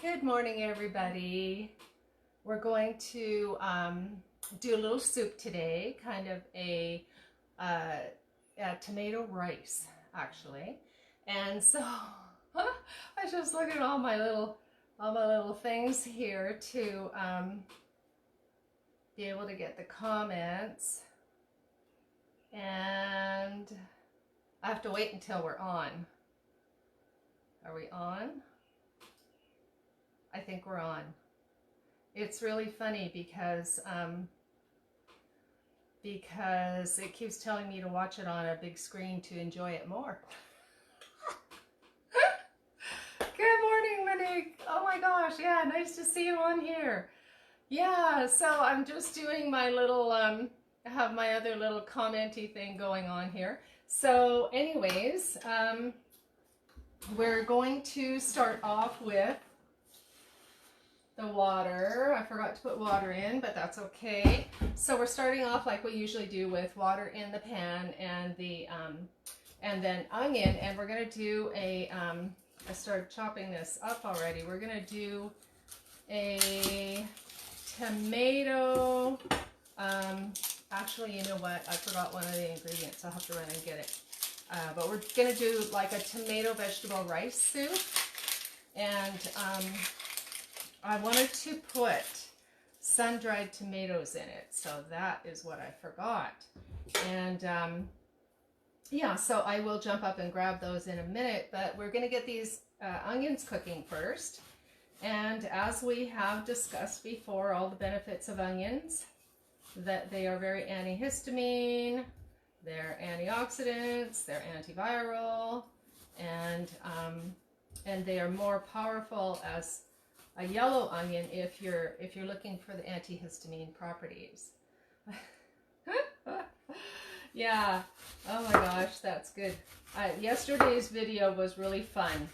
Good morning, everybody. We're going to do a little soup today, kind of a tomato rice, actually. And so I just look at all my little things here to be able to get the comments, and I have to wait until we're on. Are we on? I think we're on. It's really funny because it keeps telling me to watch it on a big screen to enjoy it more. Good morning, Monique. Oh my gosh, yeah, nice to see you on here. Yeah, so I'm just doing my little I have my other little commenty thing going on here. So anyways, we're going to start off with the water. I forgot to put water in, but that's okay. So we're starting off like we usually do with water in the pan and the and then onion, and we're gonna do a I started chopping this up already. We're gonna do a tomato. Actually, you know what? I forgot one of the ingredients. I'll have to run and get it. But we're gonna do like a tomato vegetable rice soup, and I wanted to put sun-dried tomatoes in it, so that is what I forgot. And yeah, so I will jump up and grab those in a minute, but we're going to get these onions cooking first. And as we have discussed before, all the benefits of onions, that they are very antihistamine, they're antioxidants, they're antiviral, and they are more powerful as a yellow onion if you're looking for the antihistamine properties. Yeah. Oh my gosh, that's good. Yesterday's video was really fun.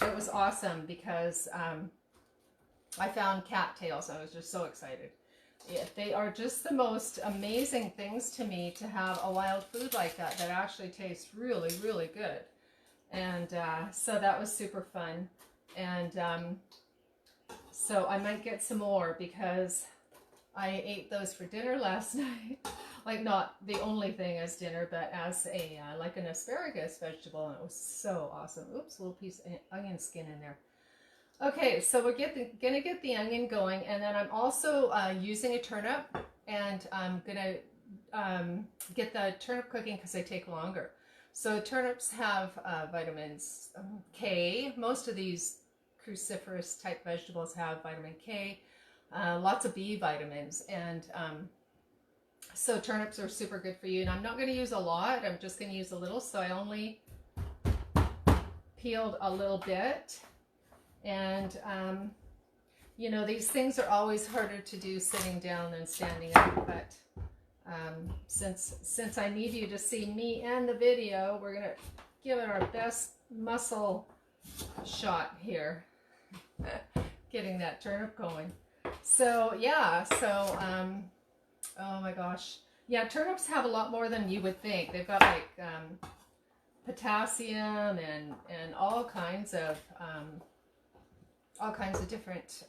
It was awesome because I found cattails. I was just so excited. Yeah, they are just the most amazing things to me, to have a wild food like that actually tastes really, really good. And so that was super fun. And so I might get some more because I ate those for dinner last night. Like, not the only thing as dinner, but as a like an asparagus vegetable, and it was so awesome. Oops, a little piece of onion skin in there. Okay, so we're gonna get the onion going, and then I'm also using a turnip, and I'm gonna get the turnip cooking because they take longer. So turnips have vitamins K. Most of these cruciferous type vegetables have vitamin K, lots of B vitamins, and so turnips are super good for you. And I'm not going to use a lot, I'm just going to use a little, so I only peeled a little bit. And you know, these things are always harder to do sitting down than standing up, but since I need you to see me and the video, we're going to give it our best muscle shot here. Getting that turnip going. So yeah, so oh my gosh, yeah, turnips have a lot more than you would think. They've got like potassium and all kinds of different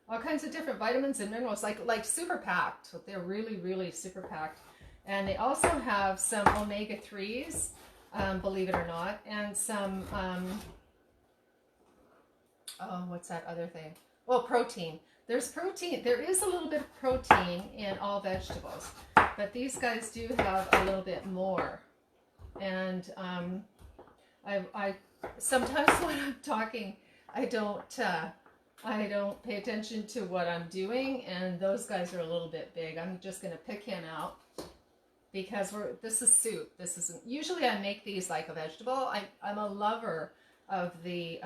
all kinds of different vitamins and minerals, like super packed. They're really, really super packed. And they also have some omega-3s, believe it or not, and some oh, what's that other thing? Well, protein. There's protein. There is a little bit of protein in all vegetables, but these guys do have a little bit more. And I sometimes when I'm talking, I don't pay attention to what I'm doing, and those guys are a little bit big. I'm just gonna pick him out because this is soup. This isn't. Usually I make these like a vegetable. I'm a lover of the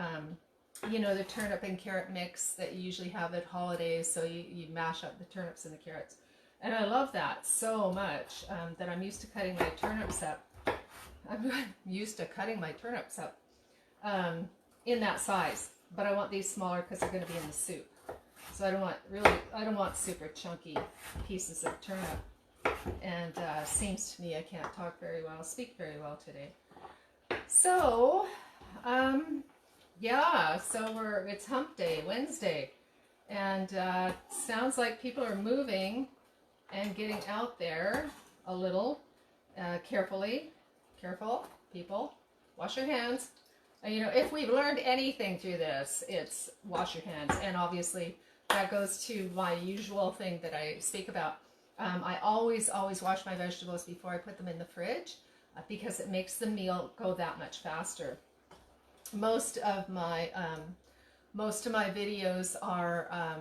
you know, the turnip and carrot mix that you usually have at holidays. So you mash up the turnips and the carrots. And I love that so much that I'm used to cutting my turnips up. I'm used to cutting my turnips up in that size. But I want these smaller because they're going to be in the soup. So I don't want super chunky pieces of turnip. And seems to me I can't speak very well today. So, Yeah, so it's hump day, Wednesday. And sounds like people are moving and getting out there a little carefully. Careful, people. Wash your hands. You know, if we've learned anything through this, it's wash your hands. And obviously, that goes to my usual thing that I speak about. I always wash my vegetables before I put them in the fridge because it makes the meal go that much faster. Most of my videos are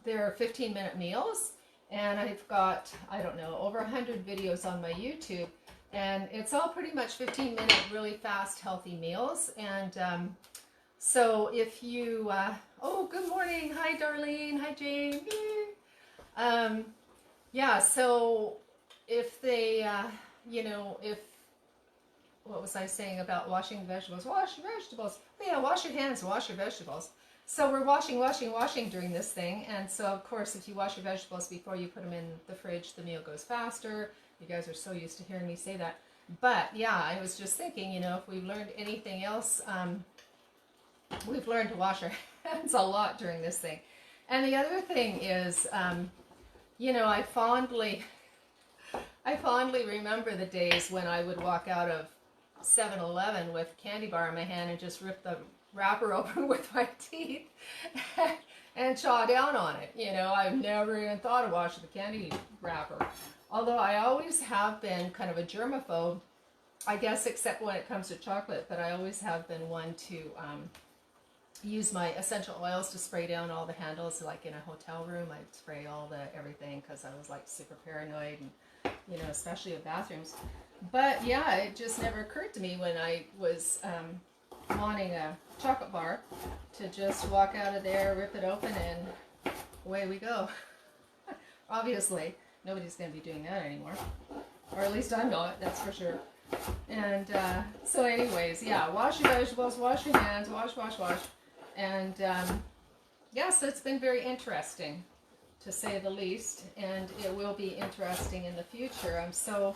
they're 15-minute meals, and I've got, I don't know, over 100 videos on my YouTube, and it's all pretty much 15-minute, really fast, healthy meals. And so if you, oh, good morning, hi Darlene, hi Jane. Yeah, so if they, you know, what was I saying about washing vegetables? Wash your vegetables. Yeah, wash your hands, wash your vegetables. So we're washing during this thing. And so, of course, if you wash your vegetables before you put them in the fridge, the meal goes faster. You guys are so used to hearing me say that. But, yeah, I was just thinking, you know, if we've learned anything else, we've learned to wash our hands a lot during this thing. And the other thing is, you know, I fondly remember the days when I would walk out of 7-Eleven with a candy bar in my hand and just rip the wrapper open with my teeth and chaw down on it. You know, I've never even thought of washing the candy wrapper. Although I always have been kind of a germaphobe, I guess, except when it comes to chocolate, but I always have been one to use my essential oils to spray down all the handles. Like in a hotel room, I'd spray all the everything because I was like super paranoid, and you know, especially in bathrooms. But yeah, it just never occurred to me when I was wanting a chocolate bar to just walk out of there, rip it open, and away we go. Obviously, nobody's going to be doing that anymore. Or at least I'm not, that's for sure. And so anyways, yeah, wash your vegetables, wash your hands, wash. And yeah, so it's been very interesting, to say the least. And it will be interesting in the future. I'm so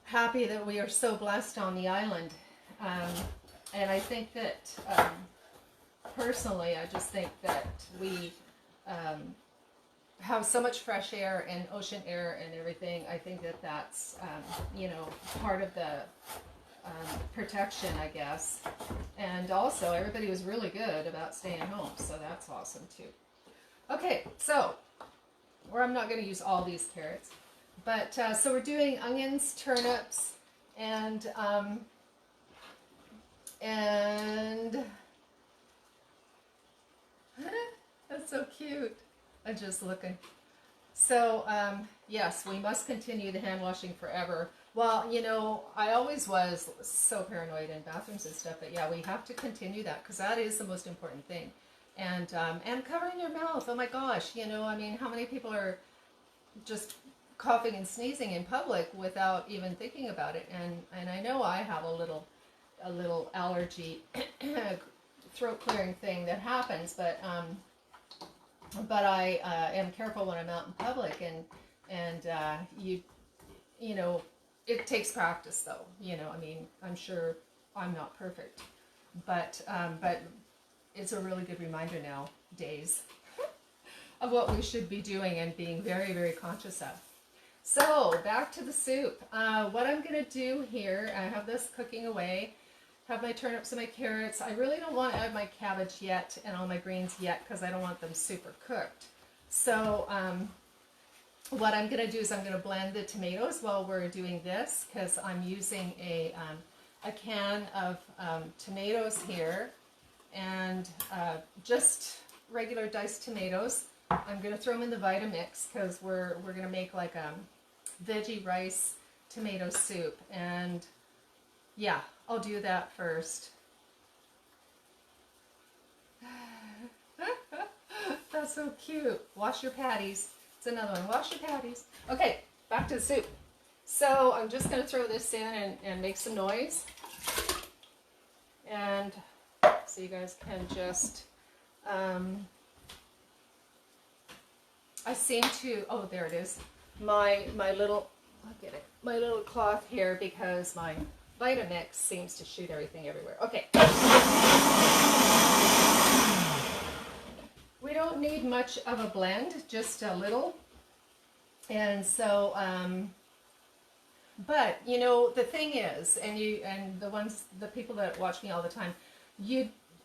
happy that we are so blessed on the island. And I think that, personally, I just think that we have so much fresh air and ocean air and everything. I think that that's, you know, part of the protection, I guess. And also, everybody was really good about staying home, so that's awesome, too. Okay, so, I'm not going to use all these carrots. But, so we're doing onions, turnips, and that's so cute. I'm just looking. So, yes, we must continue the hand washing forever. Well, you know, I always was so paranoid in bathrooms and stuff, but yeah, we have to continue that because that is the most important thing. And covering your mouth. Oh my gosh, you know, I mean, how many people are just coughing and sneezing in public without even thinking about it? And I know I have a little allergy throat clearing thing that happens, but I am careful when I'm out in public, and you know, it takes practice though. You know, I mean, I'm sure I'm not perfect, but it's a really good reminder nowadays of what we should be doing and being very, very conscious of. So back to the soup. What I'm going to do here, I have this cooking away, have my turnips and my carrots. I really don't want to add my cabbage yet and all my greens yet because I don't want them super cooked. So what I'm going to do is I'm going to blend the tomatoes while we're doing this because I'm using a can of tomatoes here and just regular diced tomatoes. I'm going to throw them in the Vitamix because we're going to make like a veggie rice tomato soup. And yeah, I'll do that first. That's so cute. Wash your patties. It's another one. Wash your patties. Okay, back to the soup. So I'm just going to throw this in and make some noise. And so you guys can just... I seem to, oh, there it is. My little, I'll get it. My little cloth here because my Vitamix seems to shoot everything everywhere. Okay. We don't need much of a blend, just a little. And so, but you know, the thing is, and the people that watch me all the time,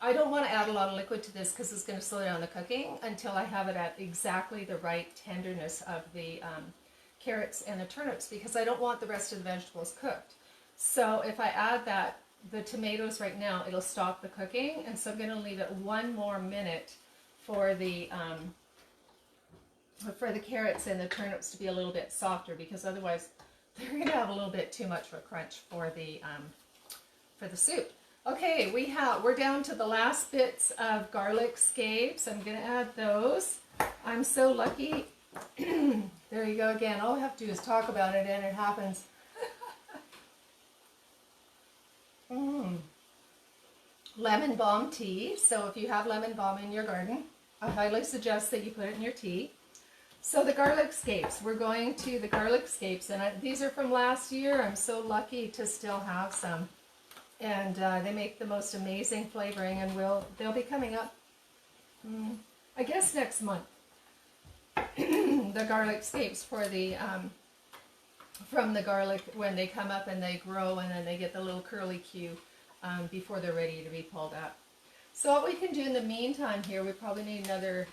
I don't want to add a lot of liquid to this because it's going to slow down the cooking until I have it at exactly the right tenderness of the carrots and the turnips, because I don't want the rest of the vegetables cooked. So if I add the tomatoes right now, it'll stop the cooking, and so I'm going to leave it 1 more minute for the carrots and the turnips to be a little bit softer, because otherwise they're going to have a little bit too much of a crunch for the soup. Okay, we're down to the last bits of garlic scapes. I'm going to add those. I'm so lucky. There you go again. All I have to do is talk about it and it happens. Lemon balm tea. So if you have lemon balm in your garden, I highly suggest that you put it in your tea. So the garlic scapes, we're going to the garlic scapes, and these are from last year. I'm so lucky to still have some, and they make the most amazing flavoring, and they'll be coming up, I guess next month. The garlic scapes for the from the garlic, when they come up and they grow, and then they get the little curly cue before they're ready to be pulled up. So what we can do in the meantime here, we probably need another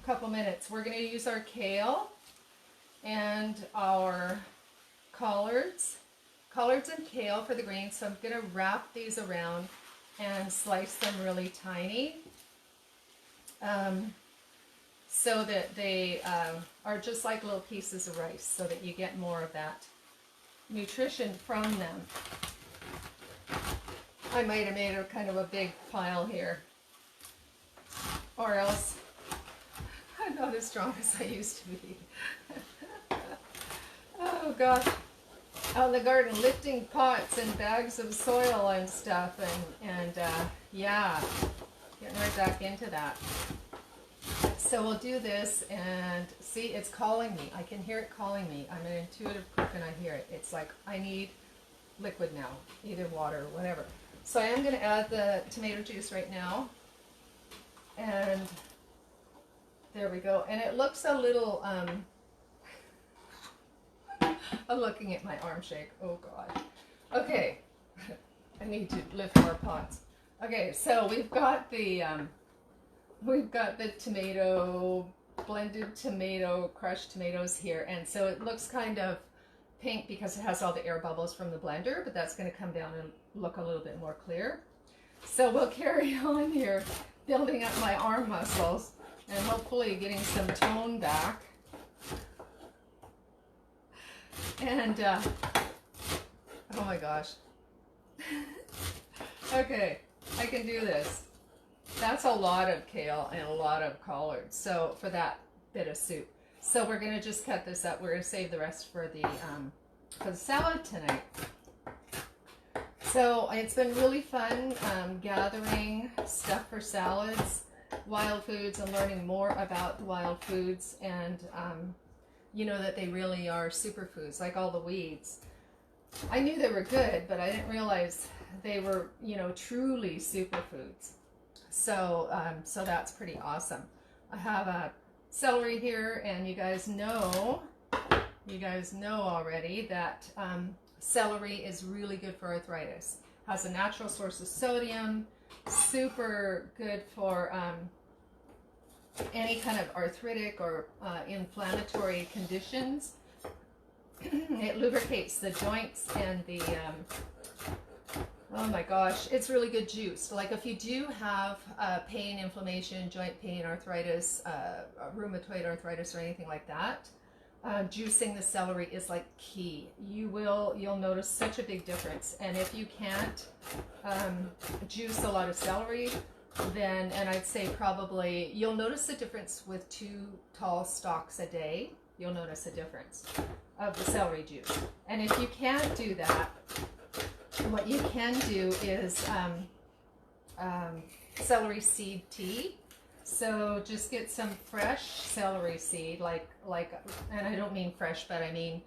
couple minutes. We're going to use our kale and our collards and kale for the greens. So I'm going to wrap these around and slice them really tiny, so that they are just like little pieces of rice, so that you get more of that nutrition from them. I might have made a kind of a big pile here, or else I'm not as strong as I used to be. Oh gosh, out in the garden lifting pots and bags of soil and stuff, and yeah, getting right back into that. So we'll do this, and see, it's calling me. I can hear it calling me. I'm an intuitive cook and I hear it. It's like, I need liquid now, either water or whatever. So I am going to add the tomato juice right now, and there we go. And it looks a little, I'm looking at my arm shake. Oh God. Okay. I need to lift more pots. Okay, so we've got the tomato, blended tomato, crushed tomatoes here. And so it looks kind of pink because it has all the air bubbles from the blender, but that's going to come down and look a little bit more clear. So we'll carry on here, building up my arm muscles and hopefully getting some tone back. And, oh my gosh. Okay, I can do this. That's a lot of kale and a lot of collards, so for that bit of soup. So we're going to just cut this up. We're going to save the rest for the salad tonight. So it's been really fun gathering stuff for salads, wild foods, and learning more about the wild foods, and you know that they really are superfoods, like all the weeds. I knew they were good, but I didn't realize they were, you know, truly superfoods. So so that's pretty awesome. I have a celery here, and you guys know already that celery is really good for arthritis. Has a natural source of sodium, super good for any kind of arthritic or inflammatory conditions. It lubricates the joints and the oh my gosh, it's really good juice. Like if you do have pain, inflammation, joint pain, arthritis, rheumatoid arthritis, or anything like that, juicing the celery is like key. You'll notice such a big difference. And if you can't juice a lot of celery, then, and I'd say probably, you'll notice the difference with 2 tall stalks a day. You'll notice a difference of the celery juice. And if you can't do that, what you can do is celery seed tea. So just get some fresh celery seed, like, and I don't mean fresh, but I mean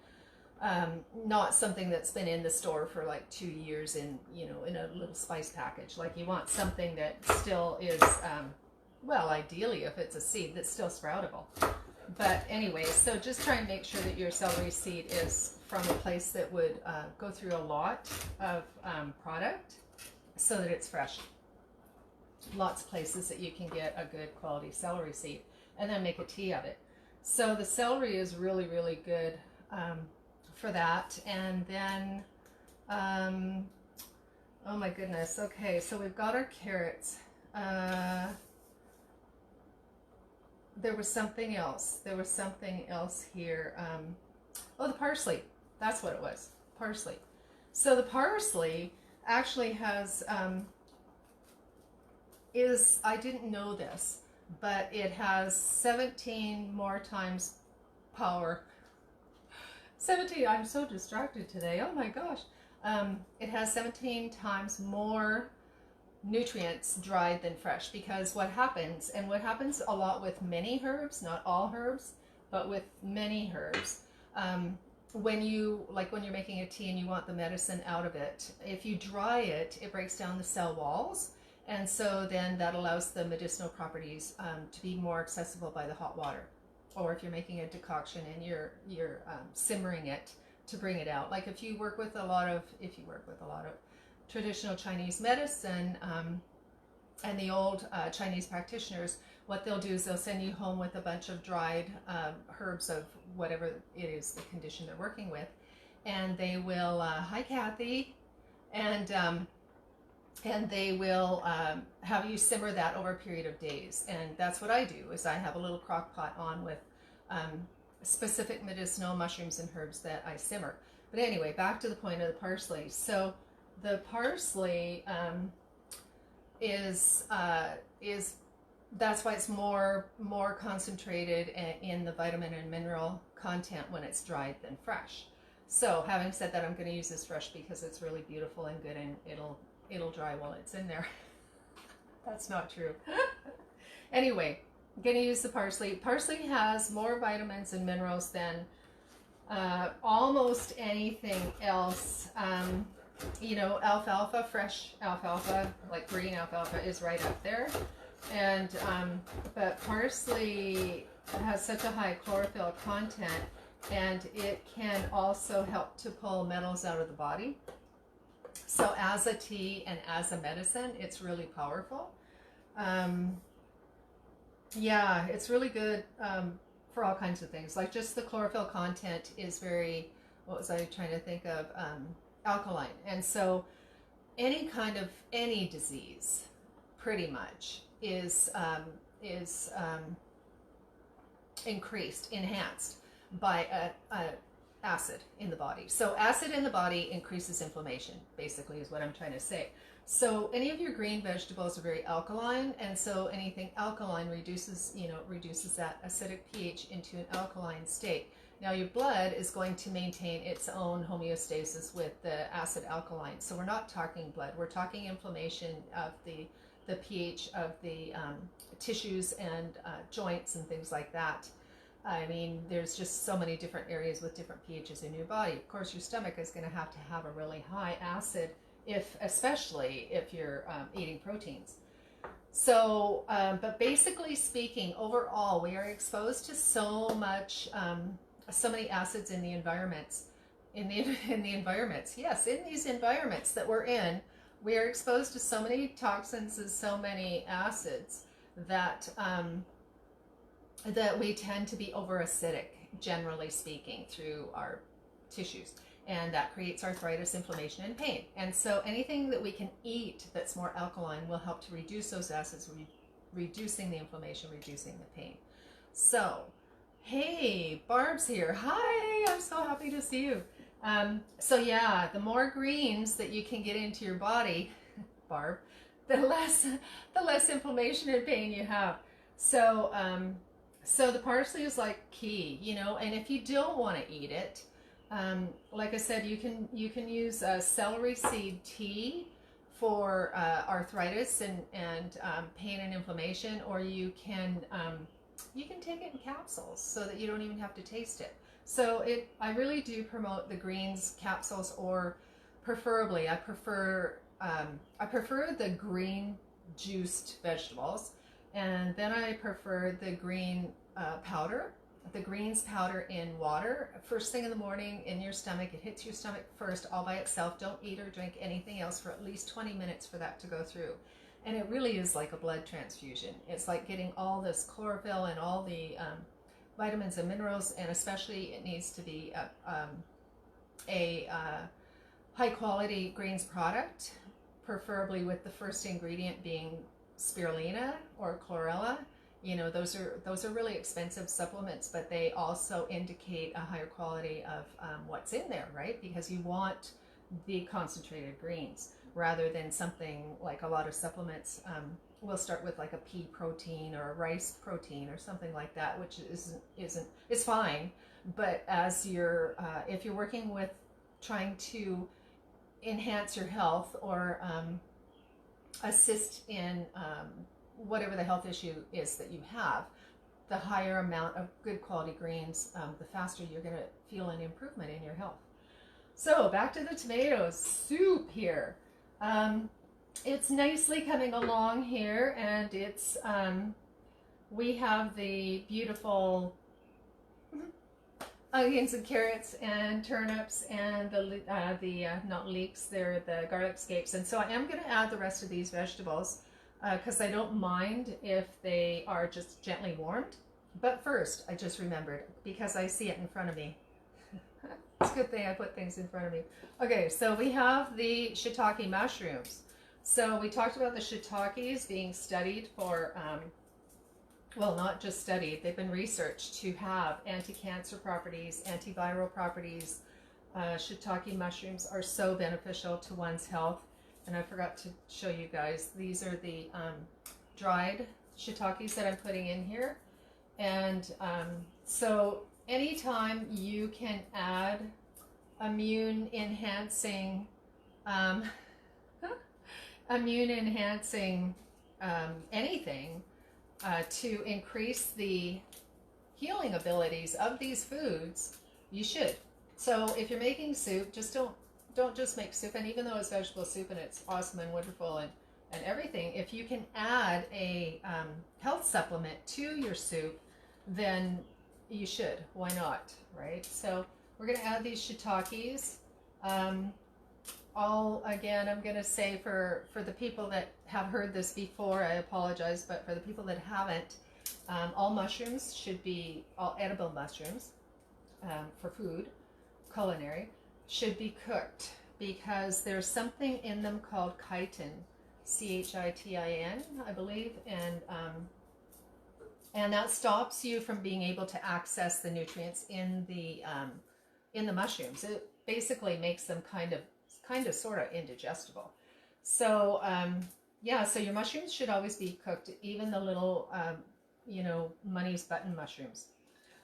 not something that's been in the store for like 2 years in, in a little spice package. Like you want something that still is, well, ideally if it's a seed, that's still sproutable. But anyway, so just try and make sure that your celery seed is from a place that would go through a lot of product so that it's fresh. Lots of places that you can get a good quality celery seed, and then make a tea of it. So the celery is really, really good for that. And then, oh my goodness, okay, so we've got our carrots. There was something else. There was something else here. Oh, the parsley. That's what it was. Parsley. So the parsley actually has, I didn't know this, but it has 17 more times power. 17, I'm so distracted today. Oh my gosh. It has 17 times more nutrients dried than fresh, because what happens a lot with many herbs, not all herbs, but with many herbs, when you're making a tea and you want the medicine out of it, if you dry it, it breaks down the cell walls, and so then that allows the medicinal properties to be more accessible by the hot water. Or if you're making a decoction and you're simmering it to bring it out, like if you work with a lot of traditional Chinese medicine, and the old Chinese practitioners, what they'll do is they'll send you home with a bunch of dried herbs of whatever it is, the condition they're working with, and they will, hi Kathy, and they will have you simmer that over a period of days. And that's what I do, is I have a little crock pot on with specific medicinal mushrooms and herbs that I simmer. But anyway, back to the point of the parsley. So the parsley is that's why it's more concentrated in the vitamin and mineral content when it's dried than fresh. So having said that, I'm going to use this fresh because it's really beautiful and good, and it'll dry while it's in there. That's not true. Anyway, I'm going to use the parsley. Parsley has more vitamins and minerals than almost anything else. Alfalfa, fresh alfalfa, like green alfalfa, is right up there. And but parsley has such a high chlorophyll content, and it can also help to pull metals out of the body. So as a tea and as a medicine, it's really powerful. Yeah, it's really good for all kinds of things. Like just the chlorophyll content is very, what was I trying to think of? Alkaline. And so any disease pretty much is enhanced by a acid in the body. So acid in the body increases inflammation, basically, is what I'm trying to say. So any of your green vegetables are very alkaline, and so anything alkaline reduces that acidic pH into an alkaline state. Now your blood is going to maintain its own homeostasis with the acid alkaline. So we're not talking blood, we're talking inflammation of the pH of the tissues and joints and things like that. I mean, there's just so many different areas with different pHs in your body. Of course, your stomach is going to have a really high acid, especially if you're eating proteins. So, but basically speaking, overall, we are exposed to so many acids in the environments. In the environments, yes, in these environments that we're in, we are exposed to so many toxins and so many acids that that we tend to be over-acidic, generally speaking, through our tissues. And that creates arthritis, inflammation, and pain. And so anything that we can eat that's more alkaline will help to reduce those acids, reducing the inflammation, reducing the pain. So, hey, Barb's here. Hi, I'm so happy to see you. So yeah, the more greens that you can get into your body, Barb, the less inflammation and pain you have. So, so the parsley is like key, and if you don't want to eat it, like I said, you can use celery seed tea for arthritis and pain and inflammation, or you can take it in capsules so that you don't even have to taste it. So I really do promote the greens capsules, or preferably I prefer the green juiced vegetables, and then I prefer the green powder, the greens powder in water. First thing in the morning in your stomach, it hits your stomach first all by itself. Don't eat or drink anything else for at least 20 minutes for that to go through. And it really is like a blood transfusion. It's like getting all this chlorophyll and all the vitamins and minerals, and especially it needs to be a high quality greens product, preferably with the first ingredient being spirulina or chlorella. You know, those are really expensive supplements, but they also indicate a higher quality of what's in there, right? Because you want the concentrated greens rather than something like a lot of supplements will start with like a pea protein or a rice protein or something like that, which it's fine, but as you're if you're working with trying to enhance your health or assist in whatever the health issue is that you have, the higher amount of good quality greens, the faster you're going to feel an improvement in your health. So back to the tomato soup here. It's nicely coming along here, and it's we have the beautiful onions and carrots and turnips and the not leeks, they're the garlic scapes. And so I am going to add the rest of these vegetables because I don't mind if they are just gently warmed. But first, I just remembered, because I see it in front of me. It's a good thing I put things in front of me. Okay, so we have the shiitake mushrooms. So we talked about the shiitakes being studied for, well, not just studied, they've been researched to have anti-cancer properties, antiviral properties. Shiitake mushrooms are so beneficial to one's health. And I forgot to show you guys, these are the dried shiitakes that I'm putting in here. And so anytime you can add immune enhancing anything to increase the healing abilities of these foods, you should. So if you're making soup, just don't just make soup. And even though it's vegetable soup and it's awesome and wonderful and everything, if you can add a health supplement to your soup, then you should. Why not, right? So we're going to add these shiitakes. Again, I'm going to say for the people that have heard this before, I apologize, but for the people that haven't, all mushrooms should be, all edible mushrooms for food, culinary, should be cooked, because there's something in them called chitin, C-H-I-T-I-N, I believe, and that stops you from being able to access the nutrients in the mushrooms. It basically makes them kind of sort of indigestible. So yeah, so your mushrooms should always be cooked, even the little Money's button mushrooms.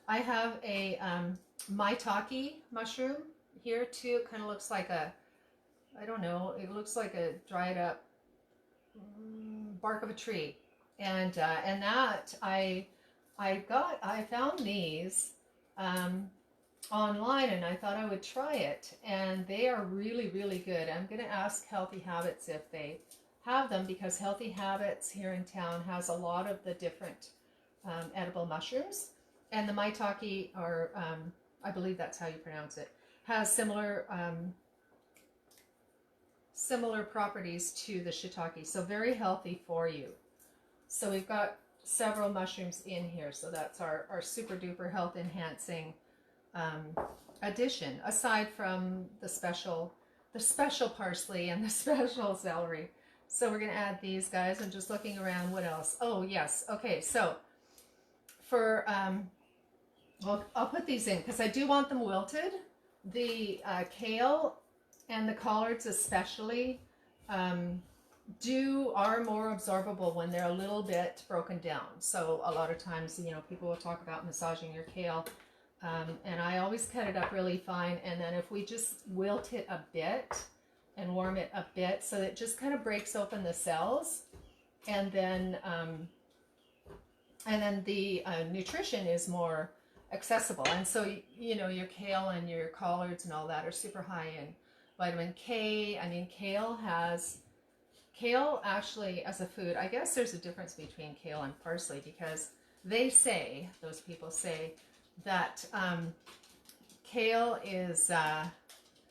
I have a maitake mushroom here too. It kind of looks like a, I don't know, it looks like a dried up bark of a tree. And that I found these online, and I thought I would try it, and they are really, really good. I'm going to ask Healthy Habits if they have them, because Healthy Habits here in town has a lot of the different edible mushrooms, and the maitake are, I believe that's how you pronounce it, has similar properties to the shiitake, so very healthy for you. So we've got several mushrooms in here, so that's our super duper health enhancing addition, aside from the special parsley and the special celery. So we're going to add these guys. I'm just looking around. What else? Oh yes, okay. So for well, I'll put these in because I do want them wilted. The kale and the collards especially are more absorbable when they're a little bit broken down. So a lot of times, people will talk about massaging your kale, and I always cut it up really fine, and then if we just wilt it a bit and warm it a bit so that it just kind of breaks open the cells, and then the nutrition is more accessible. And so, you know, your kale and your collards and all that are super high in vitamin K. I mean, kale actually as a food, I guess there's a difference between kale and parsley, because they say, those people say that kale is,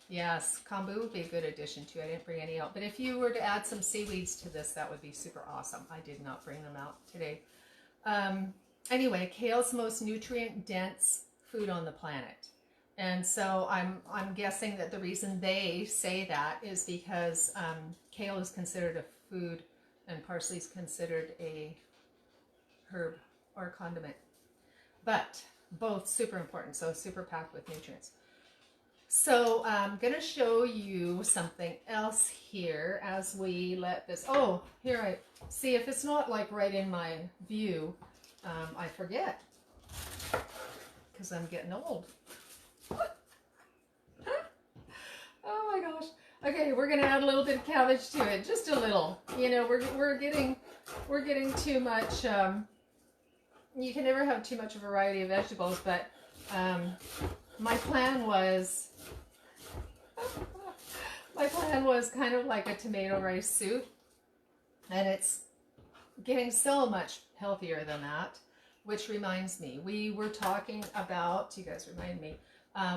yes, kombu would be a good addition too. I didn't bring any out, but if you were to add some seaweeds to this, that would be super awesome. I did not bring them out today. Anyway, kale's the most nutrient dense food on the planet. And so I'm guessing that the reason they say that is because kale is considered a food and parsley is considered a herb or condiment. But both super important, so super packed with nutrients. So I'm going to show you something else here as we let this, oh, here I see, if it's not like right in my view, I forget because I'm getting old. Oh my gosh. Okay, we're going to add a little bit of cabbage to it, just a little. You know, we're getting too much, you can never have too much variety of vegetables, but my plan was kind of like a tomato rice soup, and it's getting so much healthier than that, which reminds me, we were talking about, you guys remind me,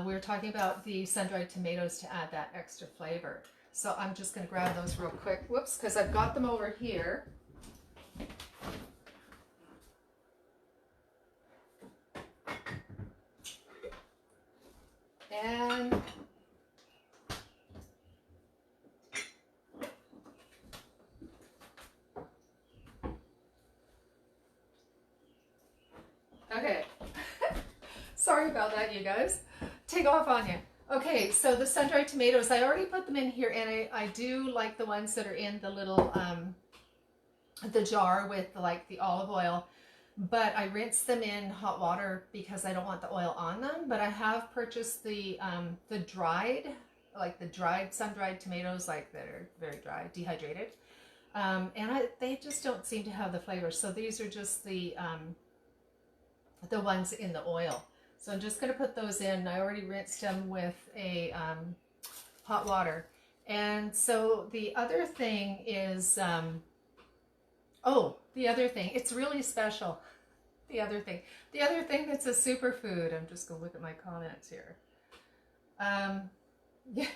we were talking about the sun-dried tomatoes to add that extra flavor. So I'm just going to grab those real quick. Whoops, because I've got them over here. And okay. Sorry about that, you guys. Take off on you. Okay, so the sun-dried tomatoes, I already put them in here, and I do like the ones that are in the little, the jar with like the olive oil, but I rinse them in hot water because I don't want the oil on them. But I have purchased the dried, like the dried, sun-dried tomatoes, like that are very dry, dehydrated, and they just don't seem to have the flavor. So these are just the ones in the oil. So I'm just going to put those in. I already rinsed them with a hot water. And so the other thing is, the other thing, it's really special. The other thing that's a superfood. I'm just going to look at my comments here. Yeah,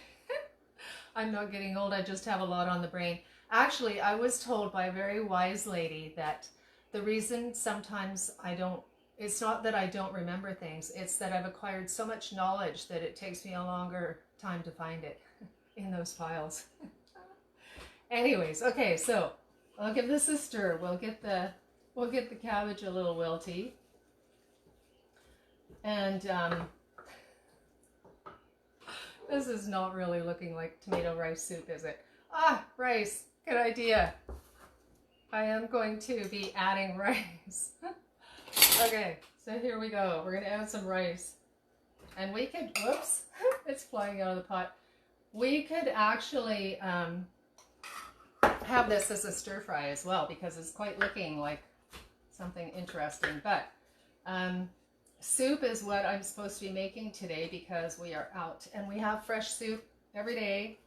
I'm not getting old. I just have a lot on the brain. Actually, I was told by a very wise lady that the reason sometimes it's not that I don't remember things, it's that I've acquired so much knowledge that it takes me a longer time to find it in those files. Anyways, okay, so I'll give this a stir. We'll get the cabbage a little wilty. And this is not really looking like tomato rice soup, is it? Ah, rice, good idea. I am going to be adding rice. Okay, so here we go. We're going to add some rice. And we could, whoops, it's flying out of the pot. We could actually have this as a stir fry as well, because it's quite looking like something interesting. But soup is what I'm supposed to be making today because we are out. And we have fresh soup every day,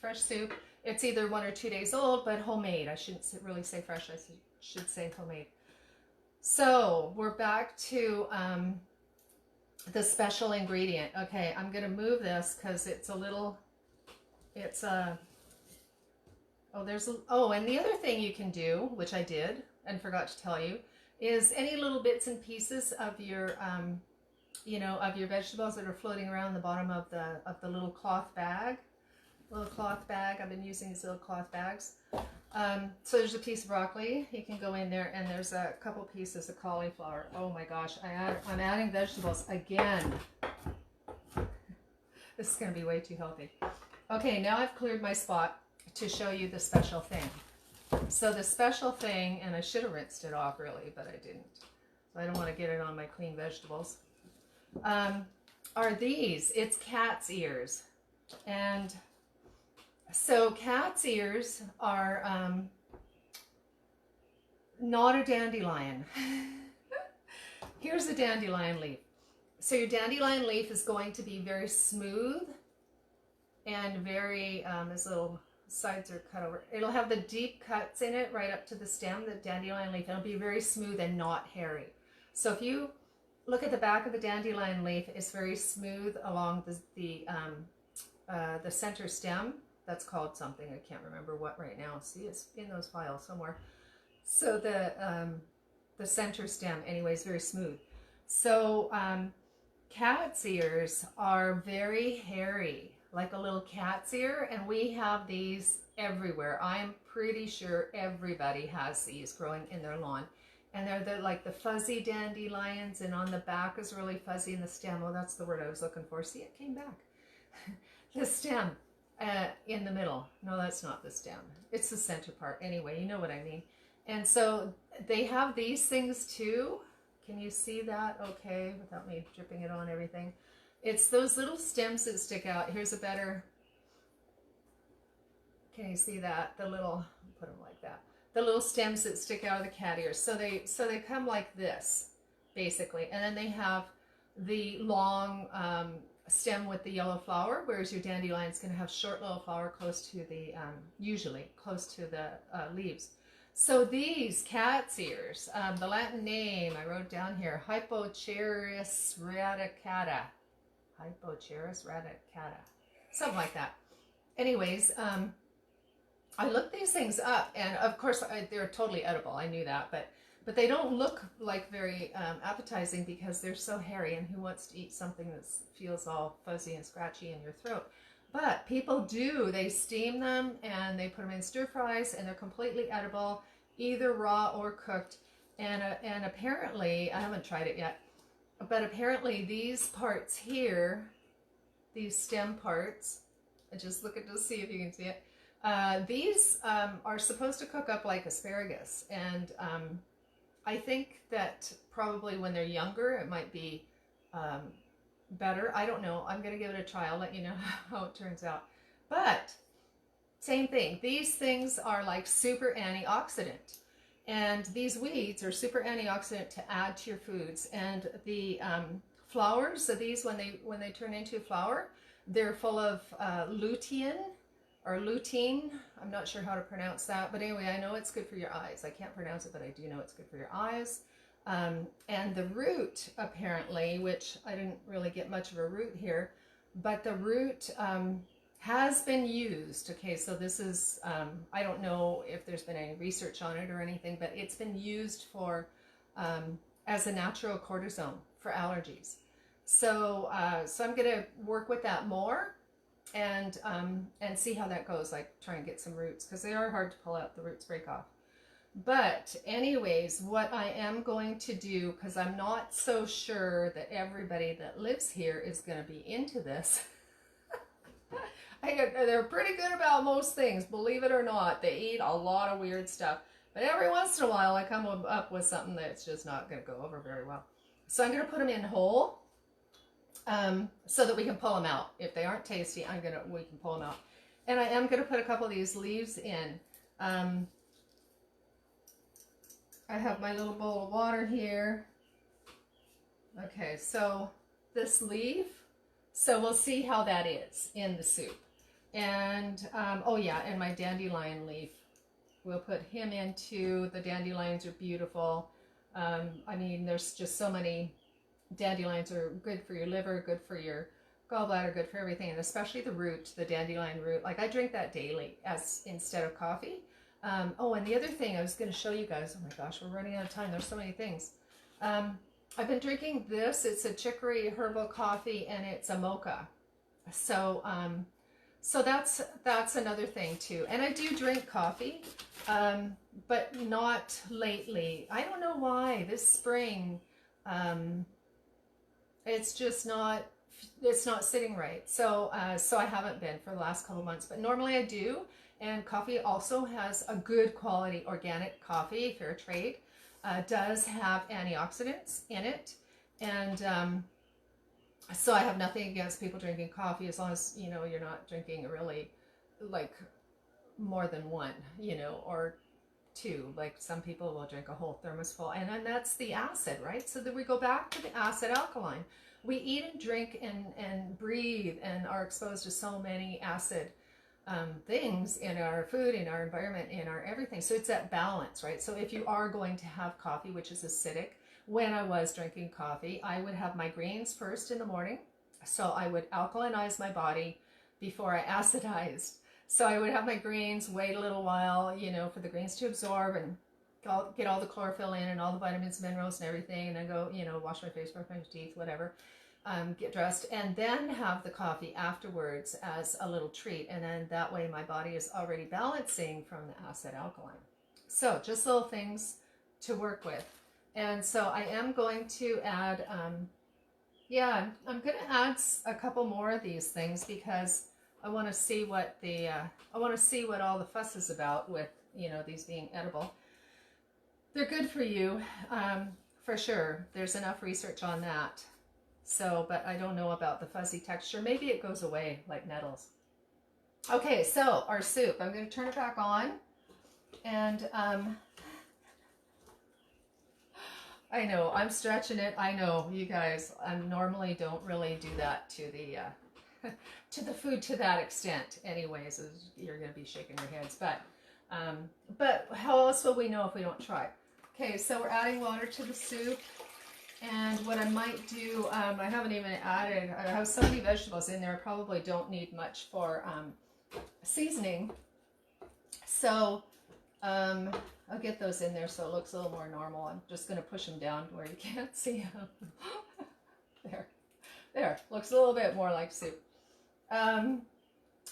fresh soup. It's either 1 or 2 days old, but homemade. I shouldn't really say fresh, I should say homemade. So we're back to the special ingredient. Okay, I'm going to move this because it's a little, and the other thing you can do, which I did and forgot to tell you, is any little bits and pieces of your, of your vegetables that are floating around the bottom of the little cloth bag. I've been using these little cloth bags. So there's a piece of broccoli, you can go in there, and there's a couple pieces of cauliflower. Oh my gosh, I'm adding vegetables again. This is going to be way too healthy. Okay, now I've cleared my spot to show you the special thing. So the special thing, and I should have rinsed it off really, but I didn't. So I don't want to get it on my clean vegetables. Are these, it's cat's ears. And so cat's ears are not a dandelion. here's a dandelion leaf. So your dandelion leaf is going to be very smooth and very, his little sides are cut over. It'll have the deep cuts in it right up to the stem, the dandelion leaf. It'll be very smooth and not hairy. So if you look at the back of the dandelion leaf, it's very smooth along the center stem. That's called something. I can't remember what right now. See, it's in those files somewhere. So the center stem, anyway, is very smooth. So cat's ears are very hairy, like a little cat's ear, and we have these everywhere. I'm pretty sure everybody has these growing in their lawn. And they're like the fuzzy dandelions, and on the back is really fuzzy in the stem. Oh, that's the word I was looking for. See, it came back. The stem in the middle. No, that's not the stem. It's the center part. Anyway, you know what I mean. And so they have these things too. Can you see that? Okay, without me dripping it on everything. It's those little stems that stick out. Here's a better, can you see that? The little, put them like that. The little stems that stick out of the cat ears. So they come like this, basically. And then they have the long stem with the yellow flower, whereas your dandelion's going to have short little flower close to the, usually close to the leaves. So these cat's ears, the Latin name I wrote down here, Hypocheirus radicata. Hypocheirus radicata. Something like that. Anyways, I looked these things up, and of course they're totally edible. I knew that, but they don't look like very appetizing because they're so hairy, and who wants to eat something that feels all fuzzy and scratchy in your throat? But people do. They steam them and they put them in stir fries, and they're completely edible, either raw or cooked. And apparently, I haven't tried it yet, but apparently these parts here, these stem parts, I just look at to see if you can see it. These are supposed to cook up like asparagus, and I think that probably when they're younger it might be better. I don't know. I'm going to give it a try. I'll let you know how it turns out. But same thing. These things are like super antioxidant, and these weeds are super antioxidant to add to your foods. And the flowers of these, when they turn into flower, they're full of lutein. Or lutein, I'm not sure how to pronounce that, but anyway, I know it's good for your eyes. I can't pronounce it, but I do know it's good for your eyes. And the root, apparently, which I didn't really get much of a root here, but the root has been used. Okay, so this is, I don't know if there's been any research on it or anything, but it's been used for, as a natural cortisone for allergies. So, so I'm going to work with that more. And see how that goes, like try and get some roots, because they are hard to pull out. The roots break off. But anyways, what I am going to do, because I'm not so sure that everybody that lives here is going to be into this. They're pretty good about most things, believe it or not. They eat a lot of weird stuff. But every once in a while I come up with something that's just not going to go over very well. So I'm going to put them in whole. So that we can pull them out. If they aren't tasty, we can pull them out. And I am going to put a couple of these leaves in. I have my little bowl of water here. Okay, so this leaf, so we'll see how that is in the soup. And, oh yeah, and my dandelion leaf. We'll put him into, the dandelions are beautiful. I mean, there's just so many. Dandelions are good for your liver, good for your gallbladder, good for everything, and especially the root, the dandelion root. Like I drink that daily instead of coffee. Oh, and the other thing I was going to show you guys. Oh my gosh, we're running out of time. There's so many things. I've been drinking this. It's a chicory herbal coffee, and it's a mocha. So, so that's another thing too. And I do drink coffee, but not lately. I don't know why. This spring. It's just not, it's not sitting right. So, so I haven't been for the last couple of months, but normally I do. And coffee also has a good quality organic coffee, fair trade, does have antioxidants in it. And so I have nothing against people drinking coffee as long as, you know, you're not drinking really like more than one, you know, or too. Like some people will drink a whole thermos full, and then that's the acid, right? So then we go back to the acid alkaline. We eat and drink and breathe and are exposed to so many acid things in our food, in our environment, in our everything. So it's that balance, right? So if you are going to have coffee, which is acidic, when I was drinking coffee, I would have my greens first in the morning. So I would alkalinize my body before I acidized. So I would have my greens, wait a little while, you know, for the greens to absorb and get all the chlorophyll in and all the vitamins, minerals and everything, and then go, you know, wash my face, brush my teeth, whatever, get dressed, and then have the coffee afterwards as a little treat. And then that way my body is already balancing from the acid alkaline. So just little things to work with. And so I am going to add, yeah, I'm going to add a couple more of these things because I want to see what the, I want to see what all the fuss is about with, you know, these being edible. They're good for you, for sure. There's enough research on that. So, but I don't know about the fuzzy texture. Maybe it goes away like nettles. Okay, so our soup. I'm going to turn it back on. And I know, I'm stretching it. I know, you guys, I normally don't really do that to the to the food to that extent. Anyways, you're going to be shaking your heads. But how else will we know if we don't try? Okay, so we're adding water to the soup. And what I might do, I haven't even added, I have so many vegetables in there, I probably don't need much for seasoning. So I'll get those in there so it looks a little more normal. I'm just going to push them down where you can't see them. There, looks a little bit more like soup. I'm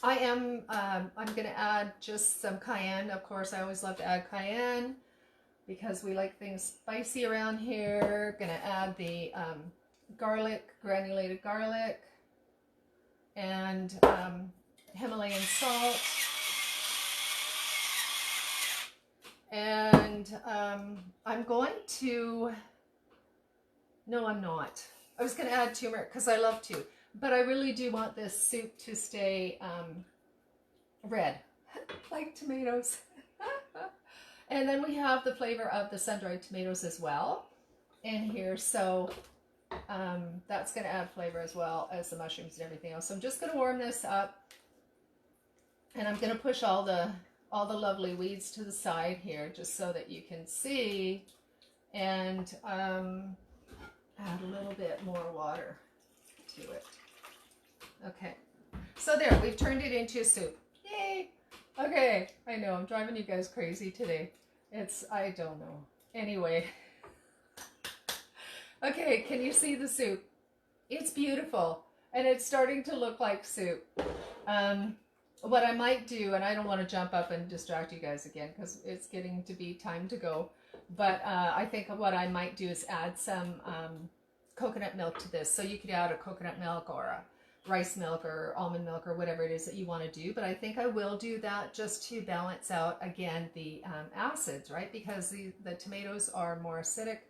going to add just some cayenne. Of course, I always love to add cayenne, because we like things spicy around here. Gonna add the garlic, granulated garlic, and Himalayan salt. And I'm going to, no I'm not. I was gonna add turmeric because I love to, but I really do want this soup to stay red, like tomatoes. And then we have the flavor of the sun-dried tomatoes as well in here. So that's going to add flavor as well as the mushrooms and everything else. So I'm just going to warm this up. And I'm going to push all the lovely weeds to the side here just so that you can see. And add a little bit more water to it. Okay. So there, we've turned it into a soup. Yay! Okay, I know, I'm driving you guys crazy today. I don't know. Anyway. Okay, can you see the soup? It's beautiful, and it's starting to look like soup. What I might do, and I don't want to jump up and distract you guys again, because it's getting to be time to go, but I think what I might do is add some coconut milk to this. So you could add a coconut milk or a rice milk or almond milk or whatever it is that you want to do, but I think I will do that just to balance out again the acids, right? Because the tomatoes are more acidic,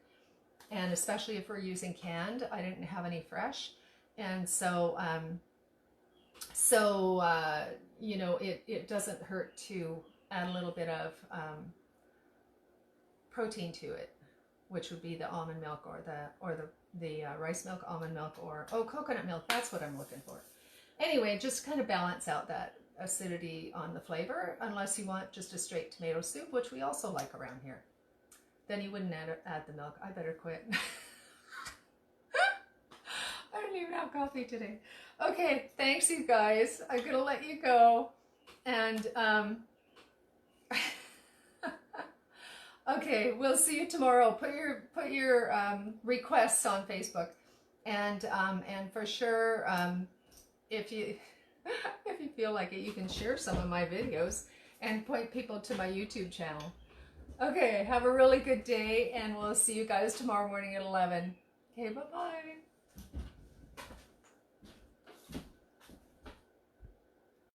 and especially if we're using canned. I didn't have any fresh, and so you know, it doesn't hurt to add a little bit of protein to it, which would be the almond milk or the rice milk, almond milk, or coconut milk. That's what I'm looking for. Anyway, just kind of balance out that acidity on the flavor, unless you want just a straight tomato soup, which we also like around here. Then you wouldn't add the milk. I better quit. I didn't even have coffee today. Okay, thanks you guys. I'm gonna let you go, and okay, we'll see you tomorrow. Put your requests on Facebook, and for sure, if you feel like it, you can share some of my videos and point people to my YouTube channel. Okay, have a really good day, and we'll see you guys tomorrow morning at 11. Okay, bye bye.